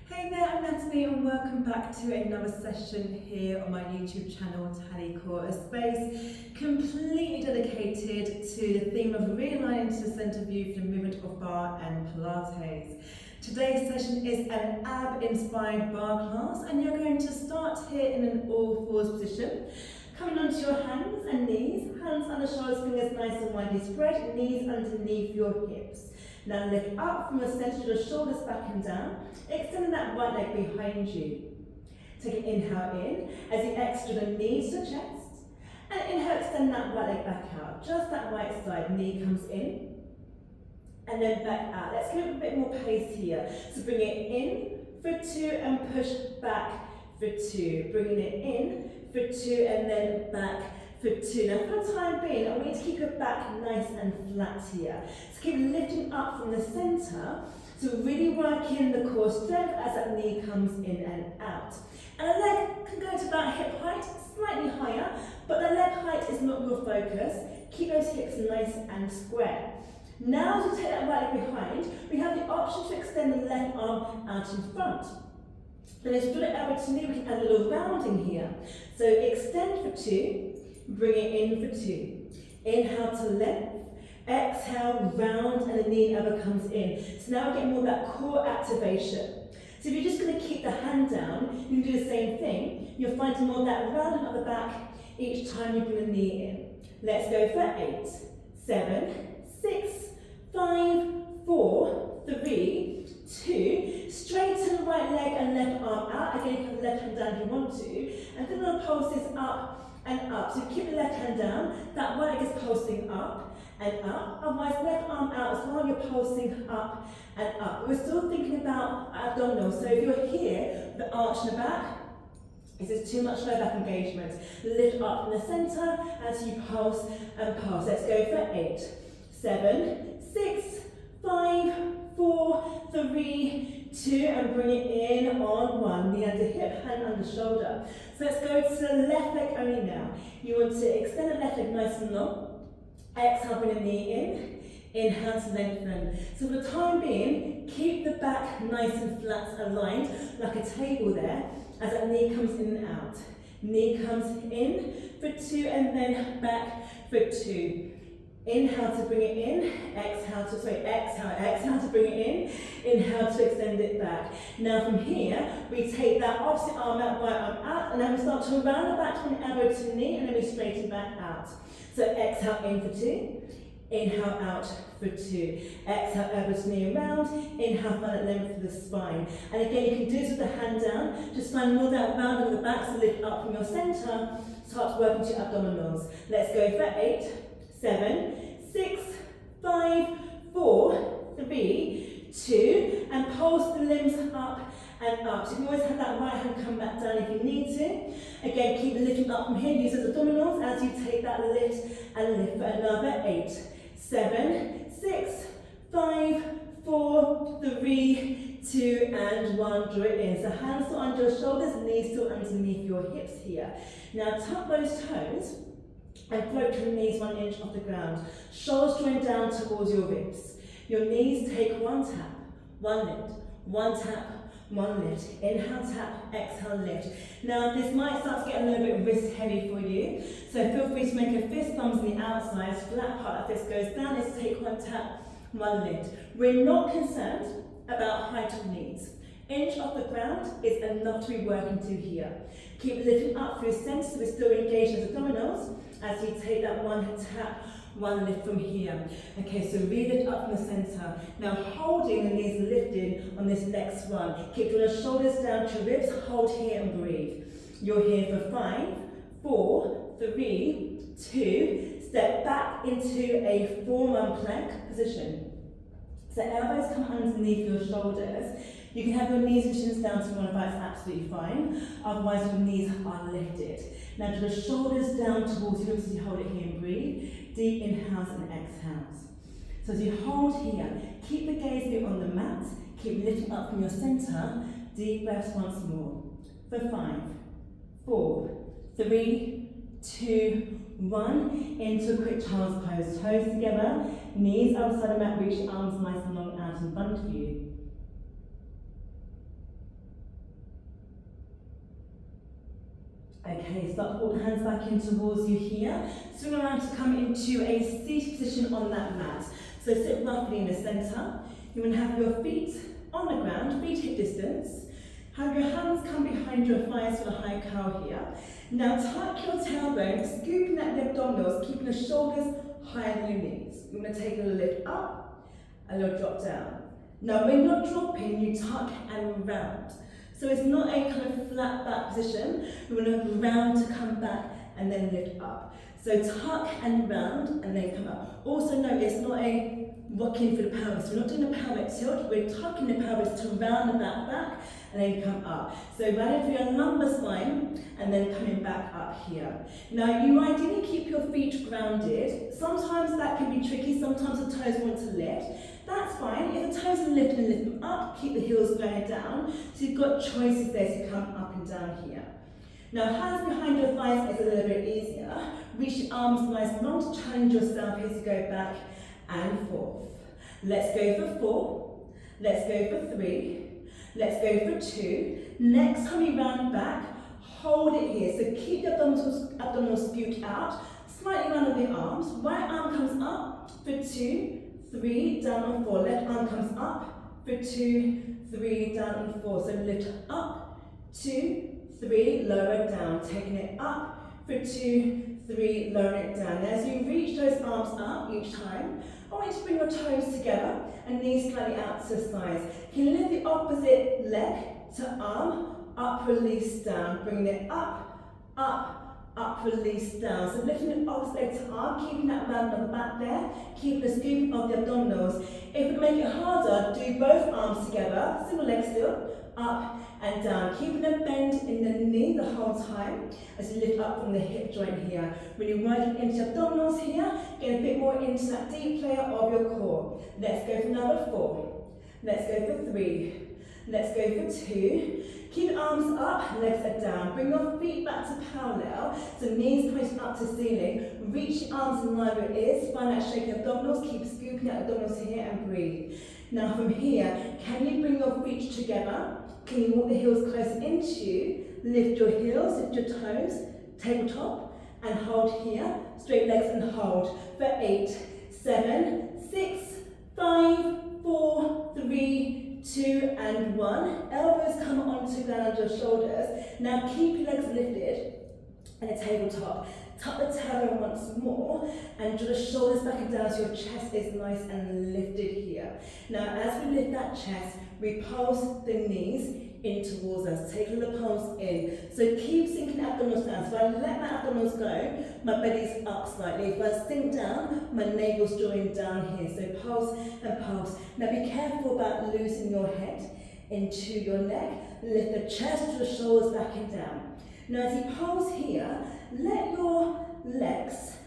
Hey there, I'm Natalie and welcome back to another session here on my YouTube channel, Natalie Core, a space completely dedicated to the theme of realigning to the centre view for the movement of Barre and Pilates. Today's session is an ab-inspired Barre class and you're going to start here in an all-fours position. Coming onto your hands and knees, hands under shoulders, fingers nice and widely spread, knees underneath your hips. Now lift up from your centre, your shoulders back and down, extending that right leg behind you. Take an inhale in, as you extend the knees to chest, and inhale, extend that right leg back out, just that right side, knee comes in, and then back out. Let's give it a bit more pace here. So bring it in for 2 and push back for 2. Bringing it in for 2 and then back for 2. Now for the time being, I want you to keep your back nice and flat here. So keep lifting up from the centre, so really working the core strength as that knee comes in and out. And the leg can go to about hip height, slightly higher, but the leg height is not your focus. Keep those hips nice and square. Now as we take that right leg behind, we have the option to extend the left arm out in front. Then as we do it elbow to knee, we can add a little rounding here. So extend for 2, bring it in for 2. Inhale to length, exhale, round, and the knee and elbow comes in. So now we're getting more of that core activation. So if you're just going to keep the hand down, you can do the same thing. You're finding more of that rounding at the back each time you bring the knee in. Let's go for 8, 7, 6, 5, 4, 3, 2. Straighten the right leg and left arm out. Again, you can have the left hand down if you want to. And then we'll pulse this up and up. So keep the left hand down, that right leg is pulsing up and up. Otherwise, left arm out as well, you're pulsing up and up. We're still thinking about abdominal. So if you're here, the arch in the back, this is too much low back engagement. Lift up from the centre as you pulse and pulse. Let's go for 8, 7, 6, 5, 4, 3, 2, and bring it in on 1. Knee under hip, hand under shoulder. So let's go to the left leg only now. You want to extend the left leg nice and long. Exhale, bring the knee in. Inhale to lengthen. So for the time being, keep the back nice and flat, aligned, like a table there, as that knee comes in and out. Knee comes in for 2 and then back for 2. Inhale to bring it in, exhale to bring it in, inhale to extend it back. Now from here, we take that opposite arm out, right arm out, and then we start to round the back from elbow to knee, and then we straighten back out. So exhale in for 2, inhale out for 2. Exhale, elbow to knee around, inhale, find that length for the spine. And again, you can do this with the hand down, just find more of that round on the back, so lift up from your centre, start working to your abdominals. Let's go for 8, 7, 6, 5, 4, 3, 2, and pulse the limbs up and up. So you can always have that right hand come back down if you need to. Again, keep lifting up from here, use those abdominals as you take that lift and lift for another 8, 7, 6, 5, 4, 3, 2, and 1. Draw it in. So hands still under your shoulders, knees still underneath your hips here. Now tuck those toes and float your knees 1 inch off the ground. Shoulders join down towards your ribs. Your knees take 1 tap, 1 lift, 1 tap, 1 lift. Inhale, tap, exhale, lift. Now this might start to get a little bit wrist heavy for you, so feel free to make a fist thumbs on the outside, flat part of fist goes down. Let's take 1 tap, 1 lift. We're not concerned about height of knees. Inch off the ground is enough to be working to here. Keep lifting up through centre, so we're still engaged as abdominals as we take that 1 tap, 1 lift from here. Okay, so re-lift up from the centre. Now holding the knees lifted on this next one. Keep your shoulders down to your ribs, hold here and breathe. You're here for 5, 4, 3, 2, step back into a forearm plank position. So elbows come underneath your shoulders. You can have your knees and shins down to one, that's absolutely fine. Otherwise, your knees are lifted. Now, draw the shoulders down towards you as you hold it here and breathe. Deep inhales and exhales. So as you hold here, keep the gaze here on the mat. Keep lifting up from your centre. Deep breaths once more. For 5, 4, 3, 2, 1. Into a quick child's pose. Toes together, knees outside the mat, reach your arms nice and long out in front of you. Okay, start to walk the hands back in towards you here. Swing around to come into a seated position on that mat. So sit roughly in the centre. You want to have your feet on the ground, feet hip distance. Have your hands come behind your thighs for the high cow here. Now tuck your tailbone, scooping at the abdominals, keeping the shoulders higher than your knees. You're going to take a little lift up, a little drop down. Now when you're dropping, you tuck and round. So it's not a kind of flat back position. You want to round to come back and then lift up. So tuck and round and then come up. Also note it's not a rocking for the pelvis. We're not doing a pelvic tilt. We're tucking the pelvis to round the back and then come up. So rounding through your lumbar spine and then coming back up here. Now you ideally keep your feet grounded. Sometimes that can be tricky. Sometimes the toes want to lift. That's fine. If the toes are lifted, lift them up, keep the heels going down. So you've got choices there to come up and down here. Now hands behind your thighs is a little bit easier. Reach your arms nice long to challenge yourself as you go back and forth. Let's go for 4. Let's go for 3. Let's go for 2. Next time you round back, hold it here. So keep the abdominals spewed out, slightly round the arms. Right arm comes up for 2. 3, down on 4. Left arm comes up for 2, 3, down on 4. So lift up, 2, 3, lower it down. Taking it up for 2, 3, lower it down. Now as you reach those arms up each time, I want you to bring your toes together and knees slightly out to the sides. You can lift the opposite leg to arm, up, release, down. Bringing it up, up, up, release, down. So lifting the opposite leg to arm, keeping that round on the back there, keeping the scooping of the abdominals. If we make it harder, do both arms together, single leg still, up and down. Keeping a bend in the knee the whole time as you lift up from the hip joint here. When you're working into abdominals here, get a bit more into that deep layer of your core. Let's go for another 4. Let's go for 3. Let's go for 2. Keep your arms up, legs are down. Bring your feet back to parallel, so knees pointing up to ceiling. Reach your arms in line with ears. Find that shaking abdominals. Keep scooping out abdominals here and breathe. Now from here, can you bring your feet together? Can you walk the heels closer into you? Lift your heels, lift your toes, tabletop, and hold here. Straight legs and hold for 8, 7, 6, 5, 4, 3, 2 and 1. Elbows come onto the ground under your shoulders. Now keep your legs lifted and a tabletop. Tuck the tailbone once more and draw the shoulders back and down so your chest is nice and lifted here. Now as we lift that chest, we pulse the knees in towards us. Take a little pulse in. So keep sinking abdominals down. So I let my abdominals go, my belly's up slightly. If I sink down, my navel's drawing down here. So pulse and pulse. Now be careful about losing your head into your neck. Lift the chest to the shoulders back and down. Now as you pulse here, let your legs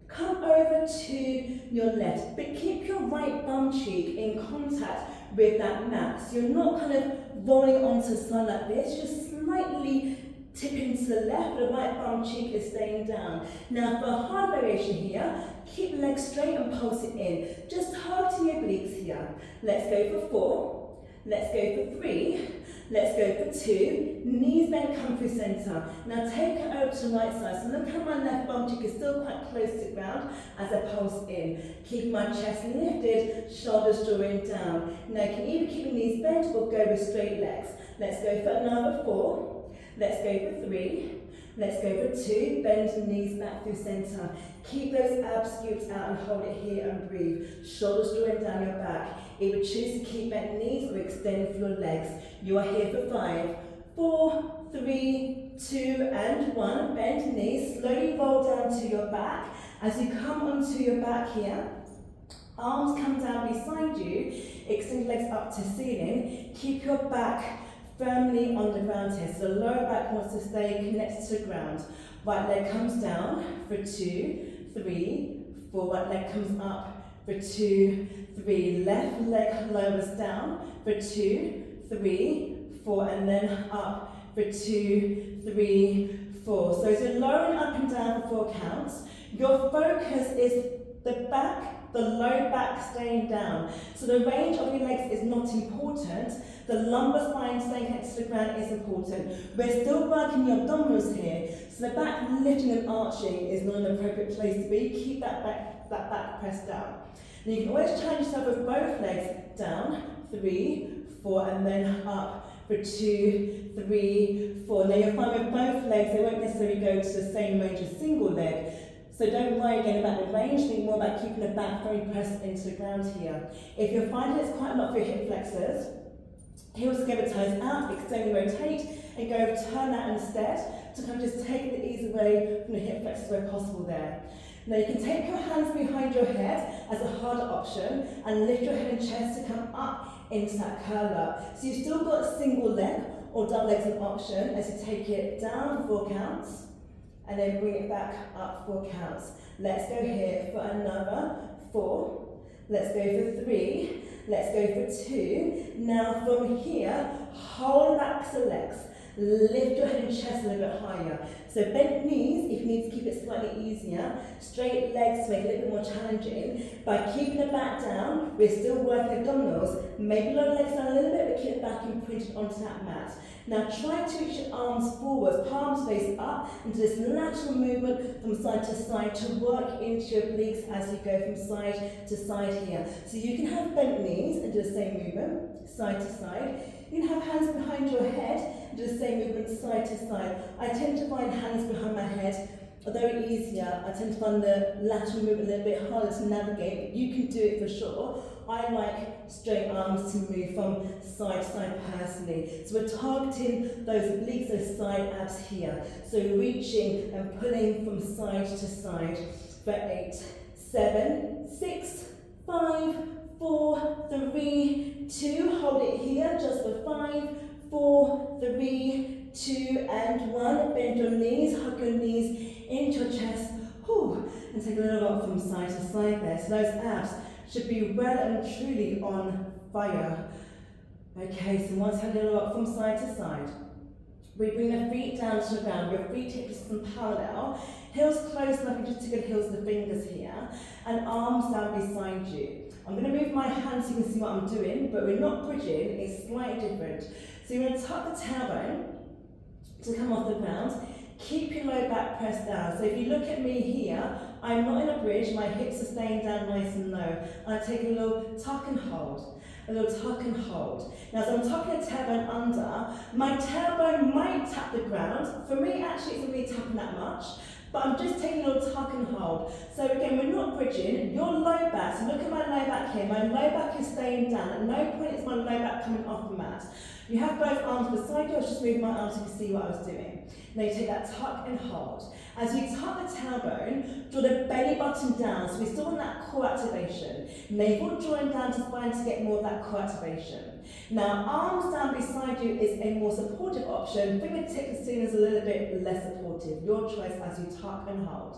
come over to your left, but keep your right bum cheek in contact with that mat. So you're not kind of rolling onto the side like this, just slightly tipping to the left, but the right bum cheek is staying down. Now for a hard variation here, keep the legs straight and pulse it in. Just targeting your obliques here. Let's go for 4, let's go for 3, let's go for 2, knees bent, come through centre. Now take it over to the right side. So look how my left bum cheek is still quite close to the ground as I pulse in. Keep my chest lifted, shoulders drawing down. Now you can either keep your knees bent or go with straight legs. Let's go for another 4, let's go for 3, let's go for 2, bend the knees back through centre. Keep those abs scooped out and hold it here and breathe. Shoulders drawing down your back. Either choose to keep bent knees or extend through your legs. You are here for 5, 4, 3, 2 and 1. Bend knees, slowly roll down to your back. As you come onto your back here, arms come down beside you, extend legs up to ceiling. Keep your back firmly on the ground here. So the lower back wants to stay connected to the ground. Right leg comes down for 2, 3, 4. Right leg comes up for 2, 3. Left leg lowers down for 2, 3, 4. And then up for 2, 3, 4. So as you're lowering up and down for 4 counts, your focus is the back the low back staying down. So the range of your legs is not important. The lumbar spine staying connected to the ground is important. We're still working the abdominals here, so the back lifting and arching is not an appropriate place to be. Keep that back pressed down. Now you can always challenge yourself with both legs down, 3, 4, and then up for 2, 3, 4. Now you'll find with both legs, they won't necessarily go to the same range as single leg. So don't worry again about the range, think more about keeping the back very pressed into the ground here. If you're finding it's quite a lot for your hip flexors, heels together, toes out, extend and rotate, and go turn that instead to kind of just take the ease away from the hip flexors where possible there. Now you can take your hands behind your head as a harder option and lift your head and chest to come up into that curl up. So you've still got a single leg or double leg as an option as you take it down 4 counts and then bring it back up 4 counts. Let's go here for another 4. Let's go for 3. Let's go for 2. Now from here, hold back the legs. Lift your head and chest a little bit higher. So bent knees if you need to keep it slightly easier. Straight legs to make it a little bit more challenging. By keeping the back down, we're still working abdominals. Maybe lower the legs down a little bit, but keep it back imprinted onto that mat. Now try to reach your arms forwards, palms face up, into this lateral movement from side to side to work into your obliques as you go from side to side here. So you can have bent knees and do the same movement, side to side. You can have hands behind your head and do the same movement side to side. I tend to find hands behind my head are very easier. I tend to find the lateral movement a little bit harder to navigate, but you can do it for sure. I like straight arms to move from side to side personally. So we're targeting those obliques, those side abs here. So reaching and pulling from side to side for 8, 7, 6, 5, 4, 3, 2. Hold it here just for 5, 4, 3, 2, and 1. Bend your knees, hug your knees into your chest, and take a little rock from side to side there. So those abs should be well and truly on fire. Okay, so once you have a little rock from side to side, we bring the feet down to the ground, your feet hips and parallel, heels close enough, you just tickle the heels of the fingers here, and arms down beside you. I'm going to move my hands so you can see what I'm doing, but we're not bridging, it's slightly different. So you're going to tuck the tailbone to come off the ground. Keep your low back pressed down. So if you look at me here, I'm not in a bridge, my hips are staying down nice and low. I take a little tuck and hold, a little tuck and hold. Now as I'm tucking the tailbone under, my tailbone might tap the ground. For me actually it's not really tapping that much, but I'm just taking a little tuck and hold. So again, we're not bridging, your low back, so look at my low back here, my low back is staying down. At no point is my low back coming off the mat. You have both arms beside you, I'll just move my arms so you can see what I was doing. Now you take that tuck and hold. As you tuck the tailbone, draw the belly button down, so we still want that core activation. Navel drawing down to spine to get more of that core activation. Now arms down beside you is a more supportive option. Fingertips seen as a little bit less supportive. Your choice as you tuck and hold.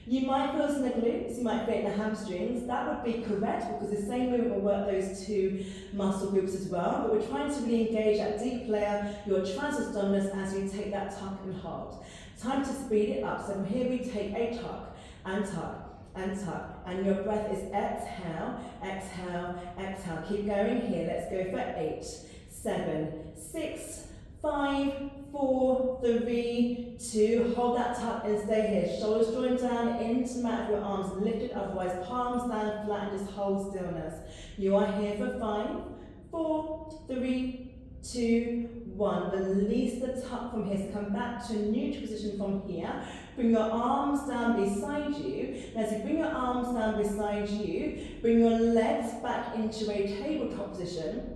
You might feel this in the glutes, you might feel it in the hamstrings. That would be correct because the same movement will work those two muscle groups as well. But we're trying to really engage that deep layer, your transverse abdominis, as you take that tuck and hold. Time to speed it up. So from here we take a tuck and tuck and tuck. And your breath is exhale, exhale, exhale. Keep going here. Let's go for 8, 7, 6, 5, 4, 3, 2. Hold that tuck and stay here. Shoulders joined down into the mat with your arms lifted, otherwise palms down flat and just hold stillness. You are here for 5, 4, 3, 2, 1. Release the tuck from here. So come back to a neutral position from here. Bring your arms down beside you. And as you bring your arms down beside you, bring your legs back into a tabletop position.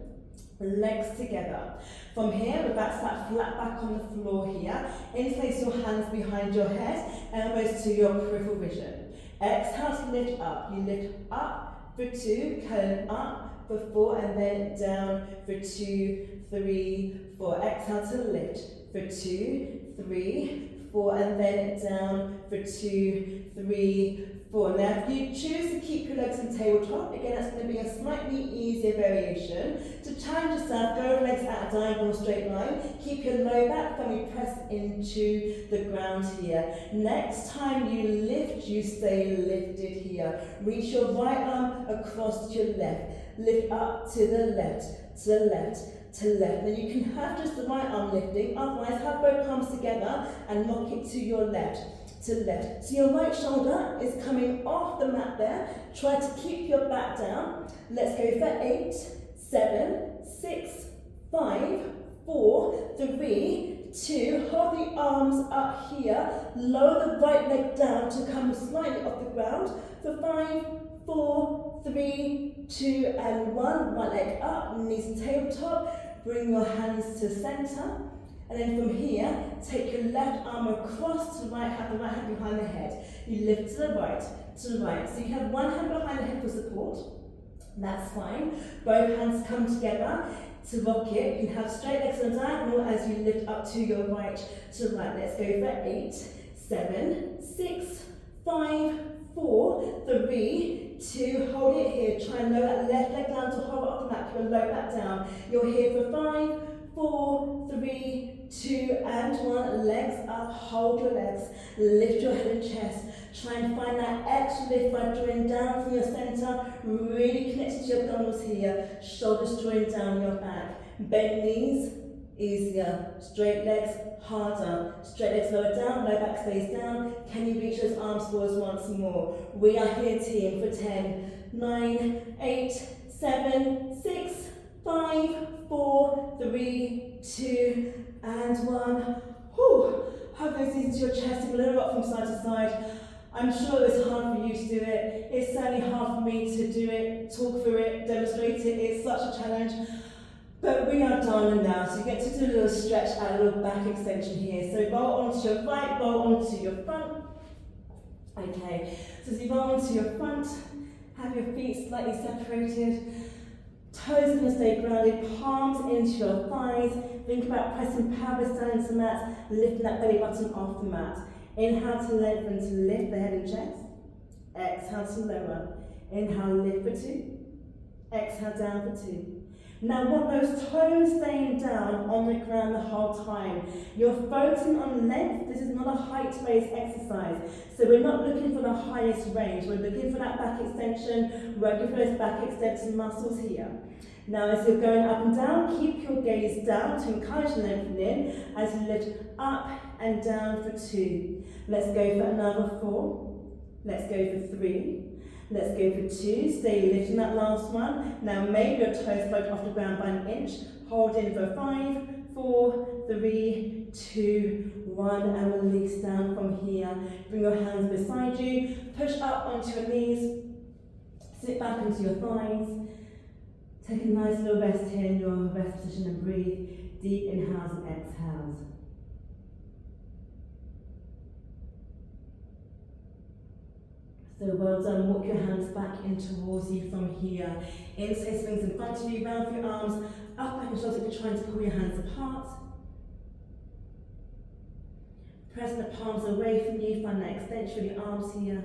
Legs together. From here, we're back to that flat back on the floor here. Interlace your hands behind your head, elbows to your peripheral vision. Exhale to lift up. You lift up for 2, curl up for 4, and then down for 2, 3, 4. Exhale to lift for 2, 3, 4, and then down for 2, 3, 4. Now if you choose to keep your legs in tabletop, again that's going to be a slightly easier variation. To challenge yourself, go with legs at a diagonal straight line. Keep your low back firmly pressed into the ground here. Next time you lift lift, you stay lifted here. Reach your right arm across to your left. Lift up to the left, to the left, to left. Then you can have just the right arm lifting, otherwise have both palms together and rock it to your left, to left. So your right shoulder is coming off the mat there. Try to keep your back down. Let's go for 8, 7, 6, 5, 4, 3, 2. Hold the arms up here. Lower the right leg down to come slightly off the ground. For 5, 4, 3, 2, and 1. Right leg up, knees to tabletop. Bring your hands to center. And then from here, take your left arm across to the right, have the right hand behind the head. You lift to the right, to the right. So you have one hand behind the head for support. That's fine. Both hands come together to rock it. You can have straight legs on diagonal as you lift up to your right, to the right. Let's go for 8, 7, 6, 5, 4, 3, 2. Hold it here. Try and lower that left leg down to hold it off the mat. Keep your low back down. You're here for 5, 4, 3, 2, and 1. Legs up. Hold your legs. Lift your head and chest. Try and find that extra lift by drawing down from your center. Really connected to your abdominals here. Shoulders drawing down your back. Bent knees, easier. Straight legs, harder. Straight legs lower down, low back stays down. Can you reach those arms forwards once more? We are here, team, for 10, 9, 8, 7, 6, 5, 4, 3, 2, and 1. Whew. Hug those knees into your chest, a little rock from side to side. I'm sure it's hard for you to do it. It's certainly hard for me to do it, talk through it, demonstrate it. It's such a challenge. But we are done now, so you get to do a little stretch and a little back extension here. So roll onto your right, roll onto your front. Okay, so as you roll onto your front, have your feet slightly separated. Toes are going to stay grounded, palms into your thighs. Think about pressing pelvis down into the mat, lifting that belly button off the mat. Inhale to lengthen to lift the head and chest. Exhale to lower. Inhale, lift for 2. Exhale, down for 2. Now want those toes staying down on the ground the whole time. You're focusing on length. This is not a height-based exercise. So we're not looking for the highest range. We're looking for that back extension, working for those back extension muscles here. Now as you're going up and down, keep your gaze down to encourage lengthening as you lift up and down for 2. Let's go for another 4. Let's go for 3. Let's go for 2. Stay lifting that last one. Now maybe your toes float off the ground by an inch. Hold in for 5, 4, 3, 2, 1, and release down from here. Bring your hands beside you. Push up onto your knees. Sit back into your thighs. Take a nice little rest here in your rest position and breathe. Deep inhales and exhales. So well done. Walk your hands back in towards you from here. Instay swings in front of you, round for your arms, up, back and shoulders if you're trying to pull your hands apart. Press the palms away from you, find that extension of your arms here.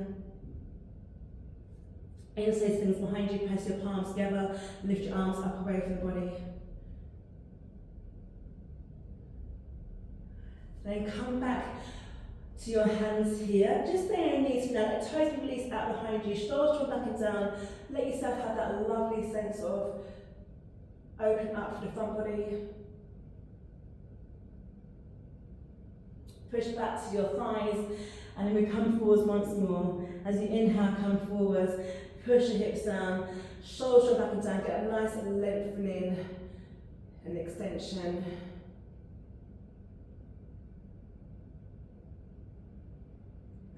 Instay swings behind you, press your palms together, lift your arms up away from the body. Then come back to your hands here. Just stay on your knees now. Let toes be released out behind you. Shoulders draw back and down. Let yourself have that lovely sense of open up for the front body. Push back to your thighs, and then we come forwards once more. As you inhale, come forwards. Push your hips down. Shoulders draw back and down. Get a nice lengthening and extension.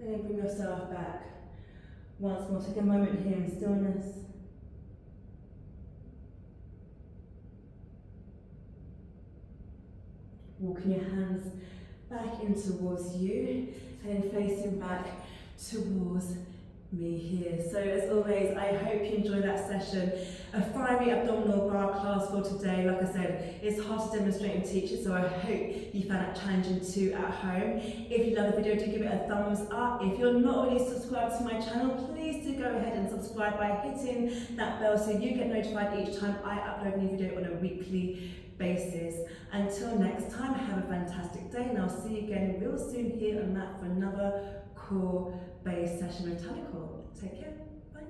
And then bring yourself back. Once more, take a moment here in stillness. Walking your hands back in towards you, and then facing back towards me here. So as always, I hope you enjoyed that session. A fiery abdominal bar class for today. Like I said, it's hard to demonstrate and teach it, so I hope you found that challenging too at home. If you love the video, do give it a thumbs up. If you're not already subscribed to my channel, please do go ahead and subscribe by hitting that bell so you get notified each time I upload a new video on a weekly basis. Until next time, have a fantastic day, and I'll see you again real soon here on that for another core based session with Tally Core. Take care. Bye.